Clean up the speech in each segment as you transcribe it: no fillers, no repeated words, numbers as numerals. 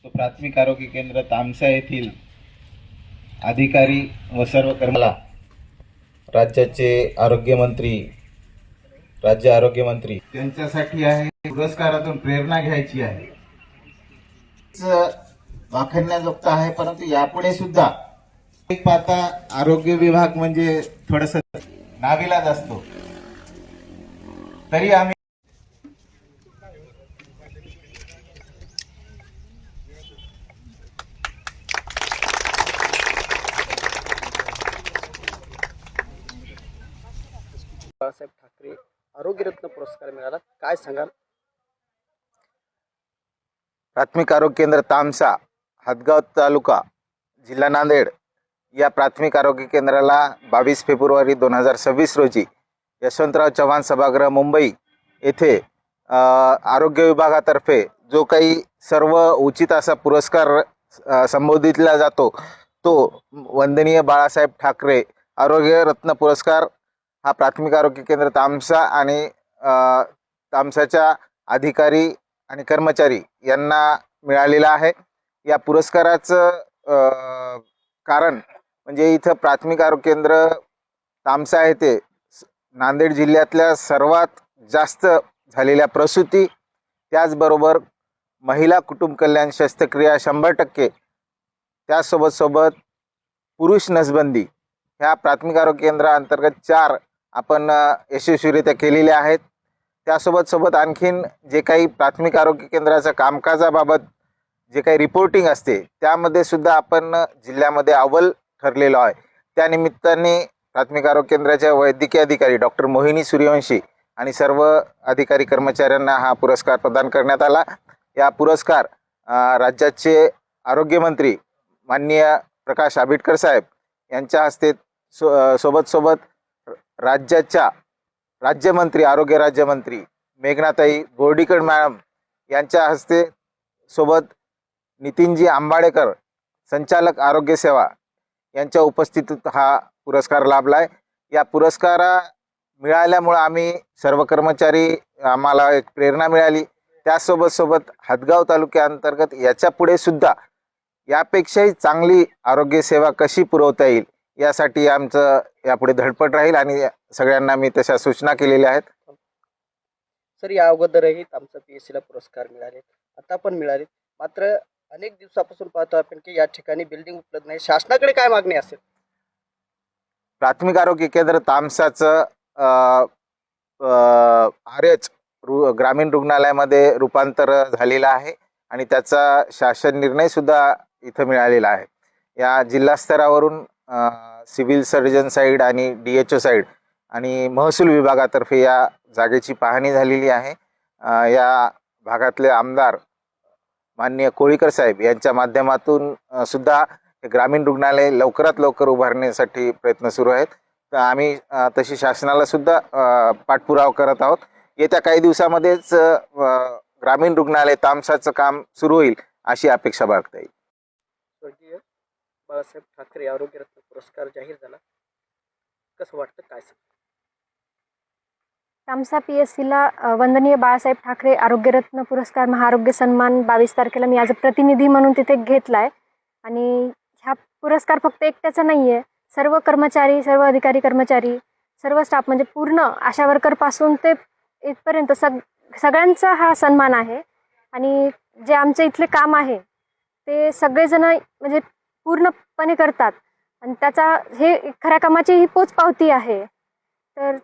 तो प्राथमिक आरोग्य केंद्र तामसा येथील अधिकारी व सर्व कर्मचारी राज्याचे राज्य आरोग्यमंत्री त्यांच्यासाठी आहे. पुरस्कारातून प्रेरणा घ्यायची आहे. वाखण्याजोगत आहे, परंतु यापुढे सुद्धा एक पाहता आरोग्य विभाग म्हणजे थोडस नाविलाज असतो. तरी आम्ही बाळासाहेब ठाकरे आरोग्यरत्न पुरस्कार मिळाला, काय सांगाल? प्राथमिक आरोग्य केंद्र तामसा, हदगाव तालुका, जिल्हा नांदेड या प्राथमिक आरोग्य केंद्राला 22 फेब्रुवारी 2026 रोजी यशवंतराव चव्हाण सभागृह मुंबई येथे आरोग्य विभागातर्फे जो काही सर्व उचित असा पुरस्कार संबोधितला जातो तो वंदनीय बाळासाहेब ठाकरे आरोग्य रत्न पुरस्कार हा प्राथमिक आरोग्य केंद्र तामसा आणि तामसाच्या अधिकारी आणि कर्मचारी यांना मिळालेला आहे. या पुरस्काराचं कारण म्हणजे इथं प्राथमिक आरोग्य केंद्र तामसा आहे ते नांदेड जिल्ह्यातल्या सर्वात जास्त झालेल्या प्रसूती, त्याचबरोबर महिला कुटुंब कल्याण शस्त्रक्रिया 100%, त्यासोबत पुरुष नसबंदी ह्या प्राथमिक आरोग्य केंद्राअंतर्गत 4 आपण यशस्वीरित्या केलेल्या आहेत. त्यासोबत आणखीन जे काही प्राथमिक आरोग्य केंद्राच्या कामकाजाबाबत जे काही रिपोर्टिंग असते त्यामध्ये सुद्धा आपण जिल्ह्यामध्ये अव्वल ठरलेलो आहे. त्यानिमित्ताने प्राथमिक आरोग्य केंद्राच्या वैद्यकीय अधिकारी डॉक्टर मोहिनी सूर्यवंशी आणि सर्व अधिकारी कर्मचाऱ्यांना हा पुरस्कार प्रदान करण्यात आला. या पुरस्कार राज्याचे आरोग्यमंत्री माननीय प्रकाश आंबेडकर साहेब यांच्या हस्ते सोबत राज्याच्या राज्यमंत्री आरोग्य राज्यमंत्री मेघनाताई बोर्डीकर मॅडम यांच्या हस्ते सोबत नितीनजी आंबाडेकर संचालक आरोग्य सेवा यांच्या उपस्थितीत हा पुरस्कार लाभला आहे. या पुरस्कारा मिळाल्यामुळे आम्ही सर्व कर्मचारी आम्हाला एक प्रेरणा मिळाली. त्यासोबत हदगाव तालुक्याअंतर्गत याच्या पुढे सुद्धा यापेक्षाही चांगली आरोग्य सेवा कशी पुरवता येईल यासाठी आमचं यापुढे धडपड राहील आणि सगळ्यांना मी तशा सूचना केलेल्या आहेत. सर, या अगोदरही आमचा PSCला पुरस्कार मिळाले, आता पण मिळाले, मात्र अनेक दिवसापासून पाहतो आपण की या ठिकाणी बिल्डिंग उपलब्ध नाही. शासनाकडे काय मागणी असेल? प्राथमिक आरोग्य केंद्र तामसाचं RH ग्रामीण रुग्णालयामध्ये रूपांतर झालेलं आहे आणि त्याचा शासन निर्णय सुद्धा इथं मिळालेला आहे. या जिल्हा स्तरावरून सिव्हिल सर्जन साईड आणि DHO साईड आणि महसूल विभागातर्फे या जागेची पाहणी झालेली आहे. या भागातले आमदार माननीय कोळीकर साहेब यांच्या माध्यमातून सुद्धा ग्रामीण रुग्णालय लवकरात लवकर उभारण्यासाठी प्रयत्न सुरू आहेत. तर आम्ही तशी शासनाला सुद्धा पाठपुरावा करत आहोत. येत्या काही दिवसामध्येच ग्रामीण रुग्णालय तामसाचं काम सुरू होईल अशी अपेक्षा बाळगता येईल. स्वर्गीय बाळासाहेब ठाकरे आरोग्यरत्न पुरस्कार जाहीर झाला, कसं वाटतं, काय सांग? तामसा PSCला वंदनीय बाळासाहेब ठाकरे आरोग्यरत्न पुरस्कार महाआरोग्य सन्मान 22 तारखेला मी आज प्रतिनिधी म्हणून तिथे घेतला आहे. आणि हा पुरस्कार फक्त एकट्याचा नाही आहे, सर्व कर्मचारी, सर्व अधिकारी कर्मचारी, सर्व स्टाफ म्हणजे पूर्ण आशा वर्करपासून ते इथपर्यंत सगळ्यांचा हा सन्मान आहे. आणि जे आमचे इथले काम आहे ते सगळेजण म्हणजे पूर्णपणे करतात आणि त्याचा हे खऱ्या कामाची ही पोचपावती आहे. तर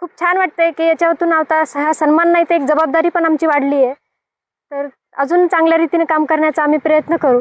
खूप छान वाटतंय की याच्यातून आता हा सन्मान नाही तर एक जबाबदारी पण आमची वाढली आहे. तर अजून चांगल्या रीतीने काम करण्याचा आम्ही प्रयत्न करू.